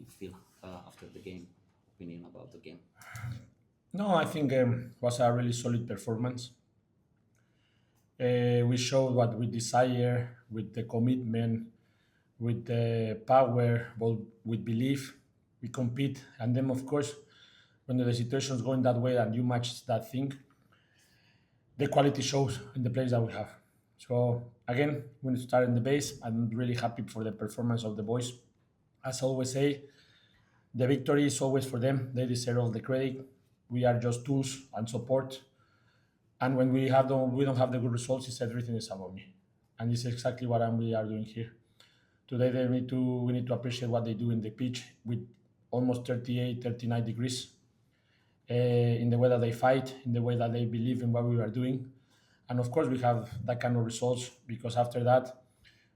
you feel after the game? Opinion about the game? No, I think was a really solid performance. We showed what we desire with the commitment, with the power, but with belief. We compete, and then of course, when the situation is going that way and you match that thing, the quality shows in the players that we have. So again, when we start in the base, I'm really happy for the performance of the boys. As I always say, the victory is always for them. They deserve all the credit. We are just tools and support. And when we don't have the good results, it's everything is about me, and it's exactly what we are doing here today. We need to appreciate what they do in the pitch with almost 38, 39 degrees, in the way that they fight, in the way that they believe in what we are doing. And of course, we have that kind of results because after that,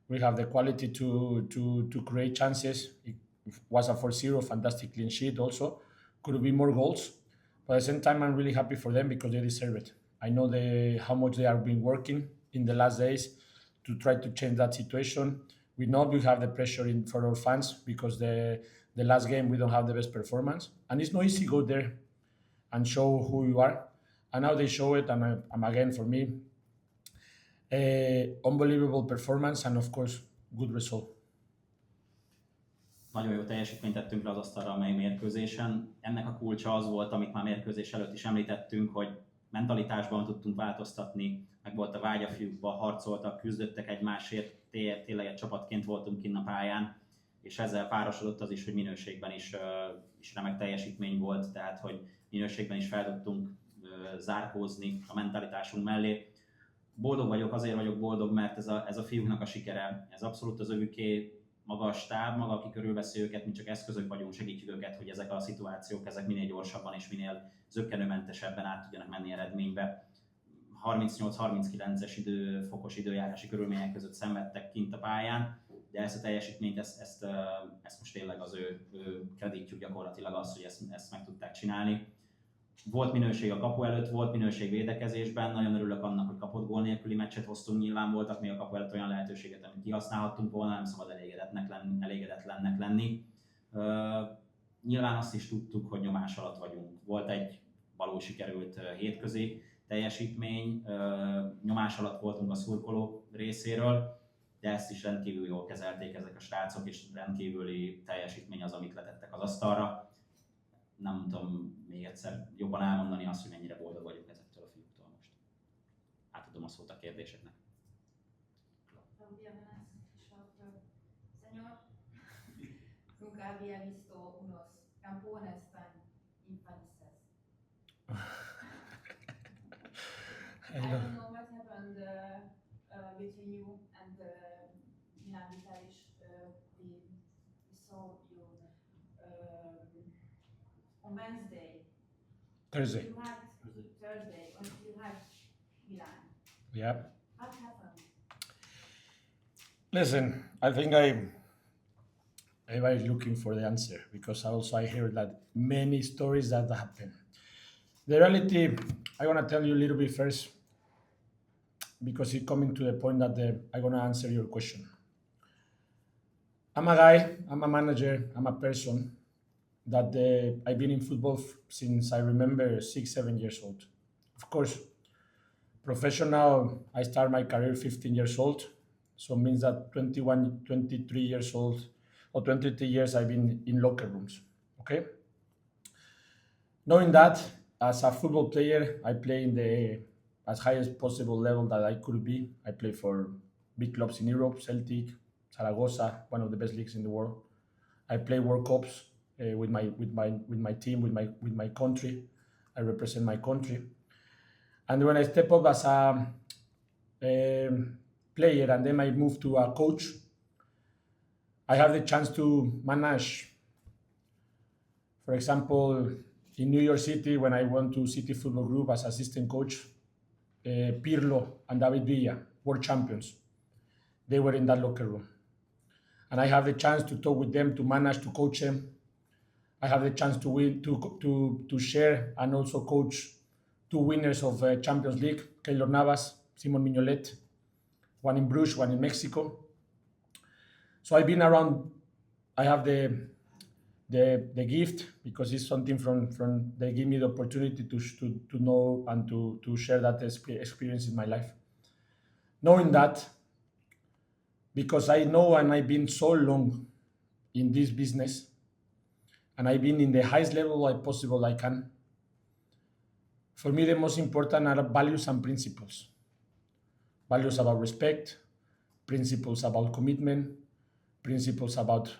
we have the quality to create chances. It was a 4-0, fantastic clean sheet also. Could be more goals. But at the same time, I'm really happy for them because they deserve it. I know how much they have been working in the last days to try to change that situation. We know we have the pressure for our fans because the last game we don't have the best performance. And it's not easy to go there and show who you are. And now they show it, and again, for me, unbelievable performance and of course, good result. Nagyon jó teljesítményt tettünk le az asztalra a mai mérkőzésen. Ennek a kulcsa az volt, amit már mérkőzés előtt is említettünk, hogy mentalitásban tudtunk változtatni, meg volt a vágy a fiúkba, harcoltak, küzdöttek egymásért, tényleg egy csapatként voltunk kinn a pályán, és ezzel párosodott az is, hogy minőségben is remek teljesítmény volt, tehát hogy minőségben is fel tudtunk zárkózni a mentalitásunk mellé. Boldog vagyok, azért vagyok boldog, mert ez a fiúknak a sikere, ez abszolút az övüké, maga a stáb, maga, aki körülveszi őket, mi csak eszközök vagyunk, segítjük őket, hogy ezek a szituációk, ezek minél gyorsabban és minél zökkenőmentesebben át tudjanak menni eredménybe. 38-39-es fokos időjárási körülmények között szenvedtek kint a pályán, de ezt a teljesítményt, ezt most tényleg az ő kreditjük gyakorlatilag az, hogy ezt meg tudták csinálni. Volt minőség a kapu előtt, volt minőség védekezésben, nagyon örülök annak, hogy kapott gól nélküli meccset hoztunk, nyilván voltak még a kapu előtt olyan lehetőséget, amit kihasználhattunk volna, nem szabad elégedetlennek lenni. Nyilván azt is tudtuk, hogy nyomás alatt vagyunk. Volt egy való sikerült hétközi teljesítmény, nyomás alatt voltunk a szurkolók részéről, de ezt is rendkívül jól kezelték ezek a srácok, és rendkívüli teljesítmény az, amit letettek az asztalra. Nem tudom még egyszer jobban elmondani azt, hogy mennyire boldog vagyok ezektől a fiúktól most. Átadom a szót a kérdéseknek. Señor, nunca había visto unos campeones tan infelices. I don't know what happened between you and Milan Vitalic. We saw you on Thursday. You had Thursday, when you had Milan. Yeah. What happened? Listen, I think everybody's looking for the answer because I hear that many stories that happen. The reality, I want to tell you a little bit first because it's coming to the point that I'm going to answer your question. I'm a guy, I'm a manager, I'm a person that I've been in football since I remember 6-7 years old. Of course, professional, I started my career 15 years old. So it means that 21, 23 years old or 23 years I've been in locker rooms, okay? Knowing that, as a football player, I play in the as highest possible level that I could be. I play for big clubs in Europe, Celtic, Zaragoza, one of the best leagues in the world. I play World Cups with my team, with my country. I represent my country. And when I step up as a player and then I move to a coach, I have the chance to manage. For example, in New York City, when I went to City Football Group as assistant coach, Pirlo and David Villa, world champions, they were in that locker room. And I have the chance to talk with them, to manage, to coach them. I have the chance to win, to share and also coach two winners of Champions League, Keylor Navas, Simon Mignolet, one in Bruges, one in Mexico. So I've been around, I have the the gift, because it's something from they give me the opportunity to know and to share that experience in my life. Knowing that, because I know and I've been so long in this business, and I've been in the highest level possible I can. For me, the most important are values and principles. Values about respect, principles about commitment, principles about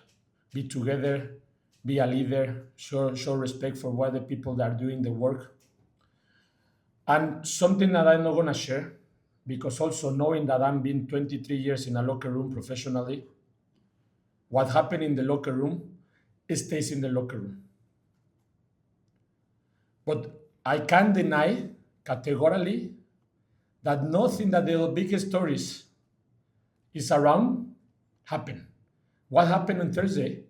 be together, be a leader, show respect for what the people that are doing the work. And something that I'm not gonna share, because also knowing that I've been 23 years in a locker room professionally, what happened in the locker room stays in the locker room. But I can't deny categorically that nothing that the biggest stories is around happened. What happened on Thursday?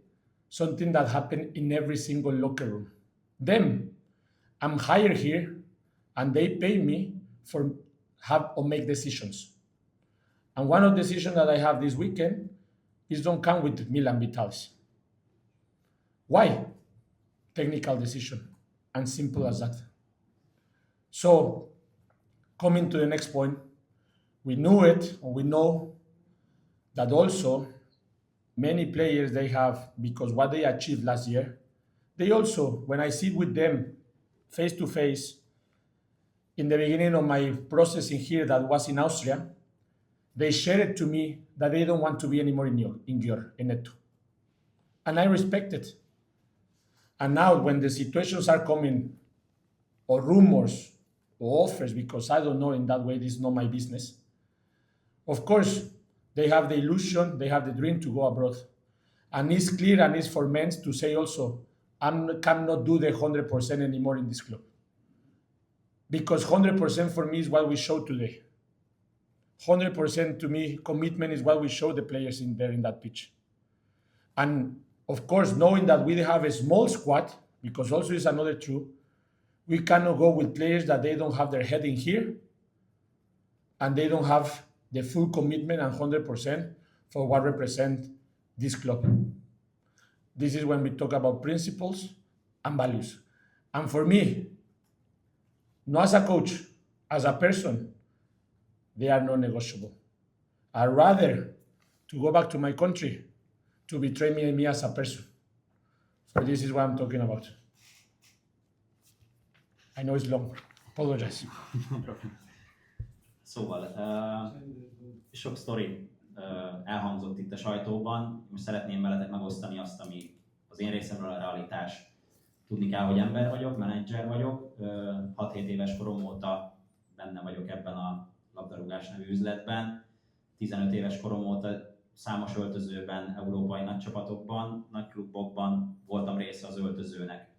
Something that happened in every single locker room. Them, I'm hired here, and they pay me for have or make decisions. And one of the decisions that I have this weekend is don't come with Milan Vitalis. Why? Technical decision, and simple as that. So, coming to the next point, we knew it, or we know that also many players they have, because what they achieved last year, they also, when I sit with them face to face, in the beginning of my processing here that was in Austria, they shared to me that they don't want to be anymore in ETO. And I respect it. And now when the situations are coming, or rumors, or offers, because I don't know in that way, this is not my business. Of course, they have the illusion, they have the dream to go abroad. And it's clear and it's for men to say also, I cannot do the 100% anymore in this club. Because 100% for me is what we show today. 100% to me, commitment is what we show the players in there in that pitch. And of course, knowing that we have a small squad, because also is another truth, we cannot go with players that they don't have their head in here, and they don't have the full commitment and 100% for what represent this club. This is when we talk about principles and values. And for me, not as a coach, as a person, they are non-negotiable. I'd rather to go back to my country to betray me as a person. So this is what I'm talking about. I know it's long. Apologize. Szóval, sok sztori elhangzott itt a sajtóban. Most szeretném veletek megosztani azt, ami az én részemről a realitás. Tudni kell, hogy ember vagyok, menedzser vagyok. 6-7 éves korom óta benne vagyok ebben a labdarúgás nevű üzletben. 15 éves korom óta számos öltözőben, európai nagycsapatokban, nagyklubokban voltam része az öltözőnek.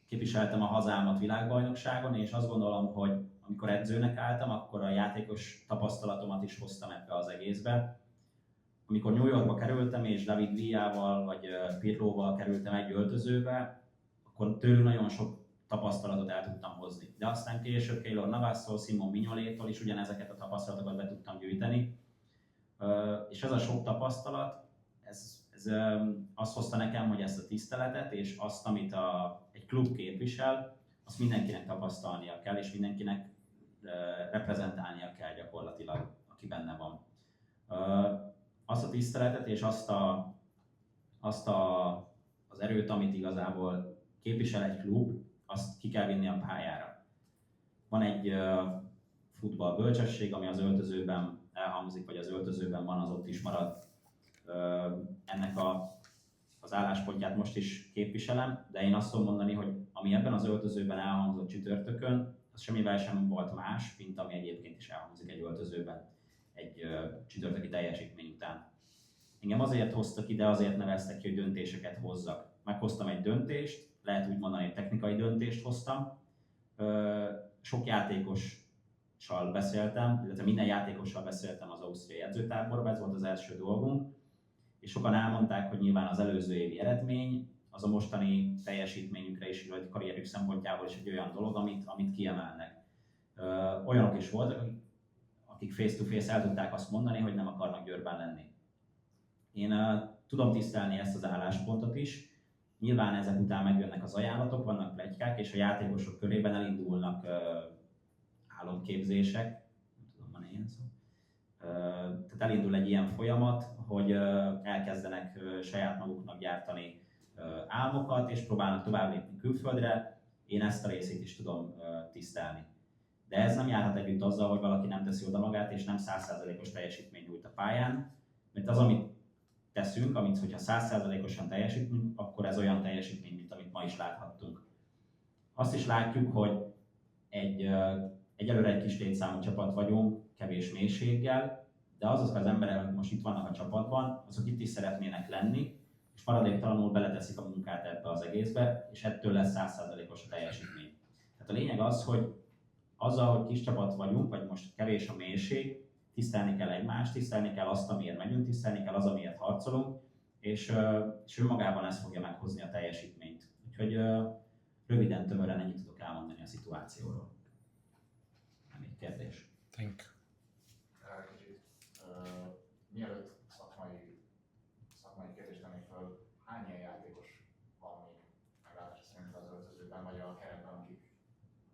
Képviseltem a hazámat világbajnokságon, és azt gondolom, hogy amikor edzőnek álltam, akkor a játékos tapasztalatomat is hoztam ebbe az egészbe. Amikor New Yorkba kerültem, és David Villával vagy Pirlóval kerültem egy öltözőbe, akkor tőlük nagyon sok tapasztalatot el tudtam hozni. De aztán később Keylor Navasszól, Simon Mignolétól is ugyanezeket a tapasztalatokat be tudtam gyűjteni. És ez a sok tapasztalat, ez azt hozta nekem, hogy ezt a tiszteletet és azt, amit egy klub képvisel, azt mindenkinek tapasztalnia kell, és mindenkinek reprezentálnia kell gyakorlatilag, aki benne van. Azt a tiszteletet és azt az erőt, amit igazából képvisel egy klub, azt ki kell vinni a pályára. Van egy futball bölcsesség, ami az öltözőben elhangzik, vagy az öltözőben van, az ott is marad. Ennek az álláspontját most is képviselem, de én azt tudom mondani, hogy ami ebben az öltözőben elhangzott csütörtökön, az semmivel sem volt más, mint ami egyébként is elhangzik egy öltözőben egy csütörtöki teljesítmény után. Engem azért hoztak ide, azért neveztek ki, hogy döntéseket hozzak. Meghoztam egy döntést, lehet úgy mondani, hogy technikai döntést hoztam. Sok játékossal beszéltem, illetve minden játékossal beszéltem az ausztriai edzőtáborban, ez volt az első dolgunk. És sokan elmondták, hogy nyilván az előző évi eredmény, az a mostani teljesítményükre is, vagy karrierük szempontjából is egy olyan dolog, amit kiemelnek. Olyanok is voltak, akik face-to-face el tudták azt mondani, hogy nem akarnak Győrben lenni. Én tudom tisztelni ezt az álláspontot is. Nyilván ezek után megjönnek az ajánlatok, vannak pletykák, és a játékosok körében elindulnak álomképzések, nem tudom, van ilyen szó. Tehát elindul egy ilyen folyamat, hogy elkezdenek saját maguknak gyártani álmokat, és próbálnak tovább lépni külföldre. Én ezt a részét is tudom tisztelni. De ez nem járhat együtt azzal, hogy valaki nem teszi oda magát, és nem 100%-os teljesítmény nyújt a pályán, mert az, amit teszünk, amit hogyha 100%-osan teljesítünk, akkor ez olyan teljesítmény, mint amit ma is láthattunk. Azt is látjuk, hogy egyelőre egy kis létszámú csapat vagyunk, kevés mélységgel, de azok az emberek, akik most itt vannak a csapatban, azok itt is szeretnének lenni, és maradéktalanul beleteszik a munkát ebbe az egészbe, és ettől lesz 100%-os a teljesítmény. Tehát a lényeg az, hogy azzal, hogy kis csapat vagyunk, vagy most kevés a mélység, tisztelni kell egymást, tisztelni kell azt, amiért megyünk, tisztelni kell az, amiért harcolunk, és önmagában ez fogja meghozni a teljesítményt. Úgyhogy röviden, tömören ennyit tudok elmondani a szituációról. Nem egy kérdés. Thank you. Kicsit, mielőtt szakmai kérdést tennék föl, hány ilyen játékos van még legalábbis szerint az öltözőben, vagy a keretben, akik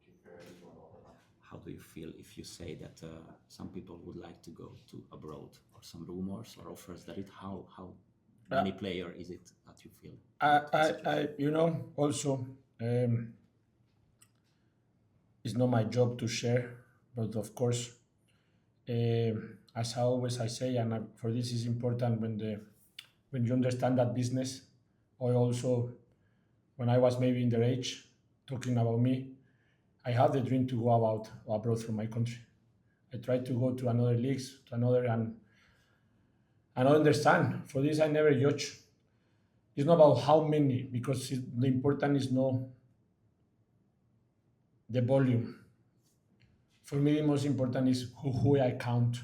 így gondolkodnak? How do you feel if you say that some people would like to go to abroad, or some rumors or offers that it? How many player is it that you feel? Also, it's not my job to share, but of course, as I say, and for this is important when you understand that business. I also, when I was maybe in their age, talking about me, I have the dream to go abroad from my country. I try to go to another leagues, and I understand. For this, I never judge. It's not about how many, because the important is not the volume. For me, the most important is who I count.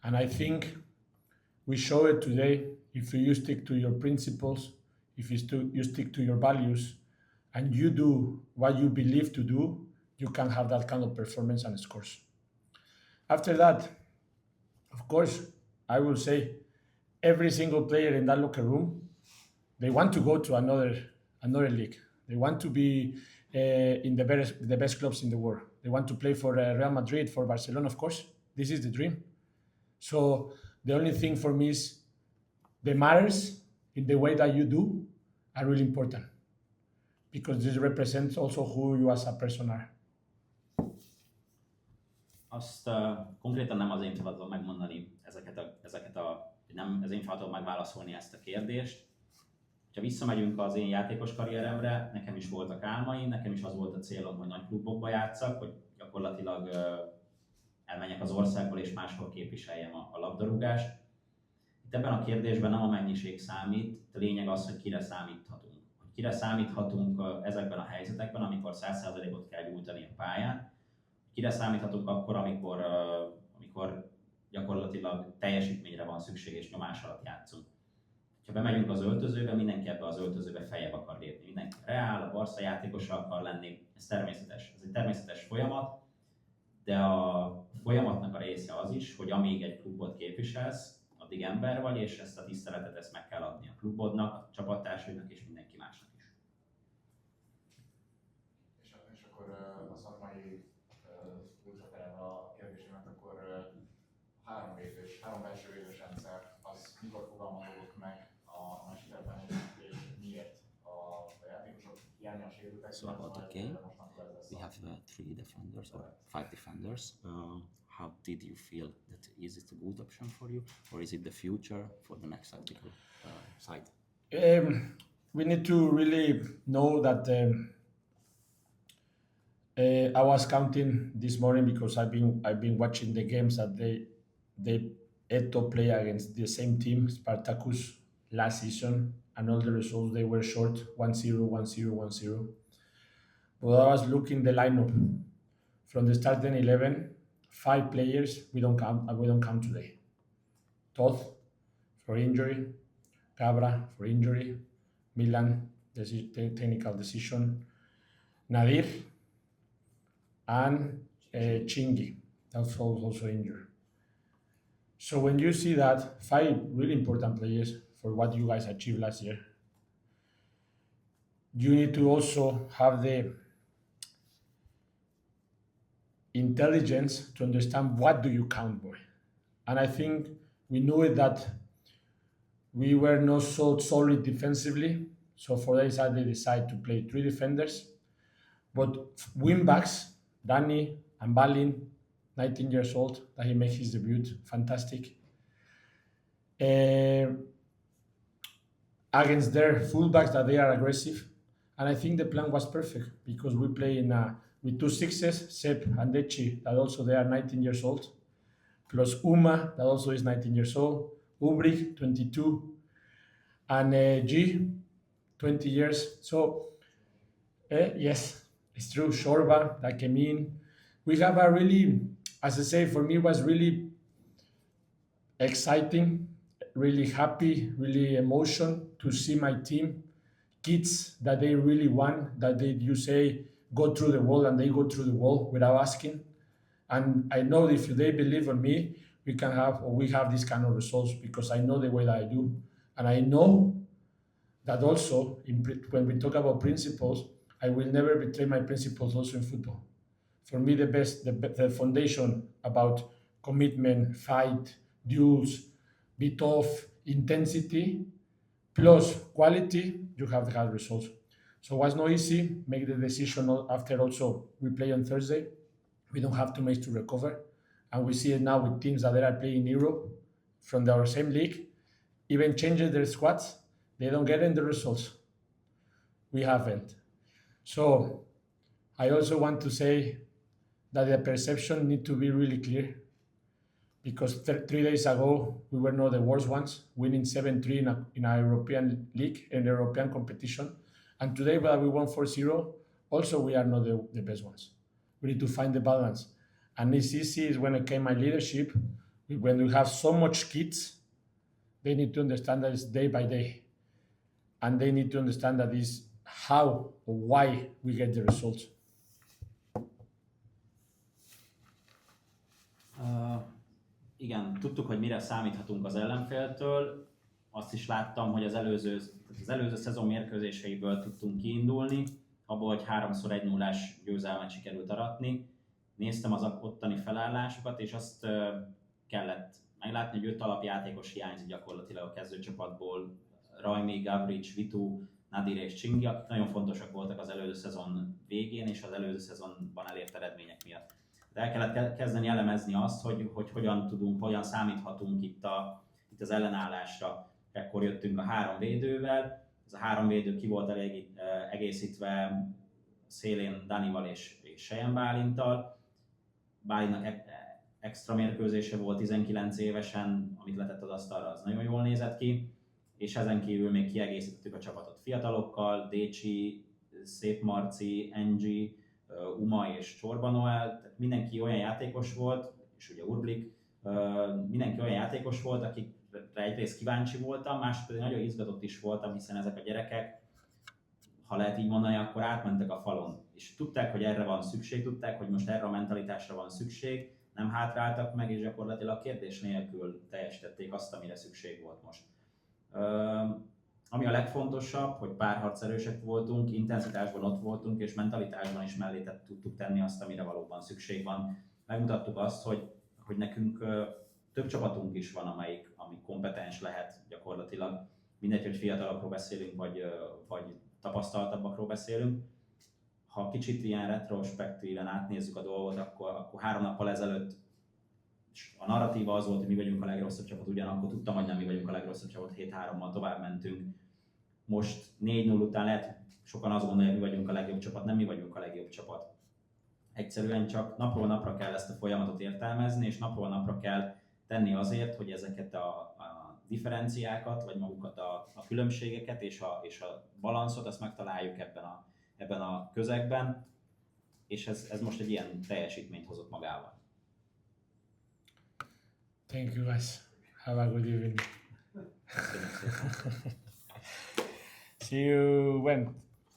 And I think we show it today. If you stick to your principles, if you stick to your values, and you do what you believe to do, you can have that kind of performance and scores. After that, of course, I will say every single player in that locker room, they want to go to another league. They want to be in the best clubs in the world. They want to play for Real Madrid, for Barcelona, of course. This is the dream. So the only thing for me is the matters in the way that you do are really important, because this represents also who you as a person are. Azt konkrétan nem az én feladatom megmondani nem az én feladatom megválaszolni ezt a kérdést. Ha visszamegyünk az én játékos karrieremre, nekem is voltak álmaim, nekem is az volt a célom, hogy nagy klubokba játsszak, hogy gyakorlatilag elmenjek az országból és máshol képviseljem a labdarúgást. Itt ebben a kérdésben nem a mennyiség számít, a lényeg az, hogy kire számíthatunk. Hogy kire számíthatunk ezekben a helyzetekben, amikor 100%-ot kell nyújtani a pályán, kire számíthatunk akkor, amikor gyakorlatilag teljesítményre van szükség és nyomás alatt játszunk. Ha bemegyünk az öltözőbe, mindenki ebbe az öltözőbe feljebb akar lépni. Mindenki Real, a Barca játékosa akar lenni. Ez természetes. Ez egy természetes folyamat, de a folyamatnak a része az is, hogy amíg egy klubot képviselsz, addig ember vagy, és ezt a tiszteletet ezt meg kell adni a klubodnak, a csapattársaidnak és mindenki másnak is. És akkor a szakmai kulcsaterem a kérdésemet, akkor három belső védős rendszer, az mikor fogalmazódott meg a mesterben, és miért a játékosok hiánya sérültek? So about the game, we have 3 defenders or 5 defenders. How did you feel that is it a good option for you, or is it the future for the next tactical side? We need to really know that I was counting this morning because I've been watching the games that they ETO play against the same team, Spartacus, last season, and all the results they were short 1-0, 1-0, 1-0. But I was looking the lineup from the starting 11. 5 players we don't count today. Todd for injury, Cabra for injury, Milan technical decision, Nadir and Chingy, that's also injured. So when you see that 5 really important players for what you guys achieved last year, you need to also have the intelligence to understand what do you count boy. And I think we knew it that we were not so solid defensively. So for that side, they decided to play 3 defenders. But wing backs, Danny and Balin, 19 years old, that he makes his debut, fantastic. Against their fullbacks, that they are aggressive. And I think the plan was perfect because we play with 2 sixes, Sepp and Dechi, that also they are 19 years old, plus Uma, that also is 19 years old, Ubrik, 22, and G, 20 years. So, yes, it's true, Shorba, that came in. We have a really, as I say, for me, it was really exciting, really happy, really emotion to see my team, kids that they really want, that you say, go through the wall, and they go through the wall without asking. And I know if they believe in me, we have this kind of results because I know the way that I do. And I know that also, when we talk about principles, I will never betray my principles also in football. For me, the foundation about commitment, fight, duels, be tough, intensity, plus quality, you have to have results. So it was not easy, make the decision after also we play on Thursday. We don't have 2 months to recover. And we see it now with teams that are playing in Europe from our same league, even changing their squads, they don't get in the results. We haven't. So I also want to say that the perception need to be really clear because 3 days ago, we were not the worst ones, winning 7-3 in a European league, in the European competition. And today, while we won 4-0, also we are not the best ones. We need to find the balance. And it's easy is when it came my leadership, when we have so much kids, they need to understand that it's day by day. And they need to understand that is how or why we get the results. Igen, tudtuk, hogy mire számíthatunk az ellenféltől. Azt is láttam, hogy az előző szezon mérkőzéseiből tudtunk kiindulni, abból, hogy 3-szor 1-0-ás győzelmet sikerült aratni. Néztem az ottani felállásokat, és azt kellett meglátni, hogy 5 alapjátékos hiányzik gyakorlatilag a kezdőcsapatból. Rajmi, Gavric, Vitu, Nadir és Csingi, akik nagyon fontosak voltak az előző szezon végén és az előző szezonban elért eredmények miatt. De el kellett kezdeni elemezni azt, hogy hogyan számíthatunk itt az ellenállásra. Ekkor jöttünk a 3 védővel, ez a 3 védő ki volt egészítve szélén Danival és Sejen Bálinttal. Bálinnak extra mérkőzése volt 19 évesen, amit letett az asztalra, az nagyon jól nézett ki, és ezen kívül még kiegészítettük a csapatot fiatalokkal, Décsi, Szép Marci, Engi, Uma és Csorba Noel, tehát mindenki olyan játékos volt, és ugye Urblik, mindenki olyan játékos volt, akikre egyrészt kíváncsi voltam, másrészt pedig nagyon izgatott is voltam, hiszen ezek a gyerekek, ha lehet így mondani, akkor átmentek a falon. És tudták, hogy erre van szükség, tudták, hogy most erre a mentalitásra van szükség, nem hátráltak meg, és gyakorlatilag kérdés nélkül teljesítették azt, amire szükség volt most. Ami a legfontosabb, hogy párharcerősek voltunk, intenzitásban ott voltunk, és mentalitásban is mellé tudtuk tenni azt, amire valóban szükség van. Megmutattuk azt, hogy nekünk több csapatunk is van, ami kompetens lehet gyakorlatilag. Mindegy, hogy fiatalokról beszélünk, vagy tapasztaltabbakról beszélünk. Ha kicsit ilyen retrospektíven átnézzük a dolgot, akkor 3 nappal ezelőtt a narratíva az volt, hogy mi vagyunk a legrosszabb csapat, ugyanakkor tudtam, hogy nem mi vagyunk a legrosszabb csapat, 7-3-mal tovább mentünk. Most 4-0 után lehet, sokan azt gondolják, hogy mi vagyunk a legjobb csapat, nem mi vagyunk a legjobb csapat. Egyszerűen csak napról napra kell ezt a folyamatot értelmezni, és napról napra kell tenni azért, hogy ezeket a differenciákat, vagy magukat a különbségeket és a balanszot, azt megtaláljuk ebben a közegben, és ez most egy ilyen teljesítményt hozott magával. Thank you guys. Have a good evening. See you when?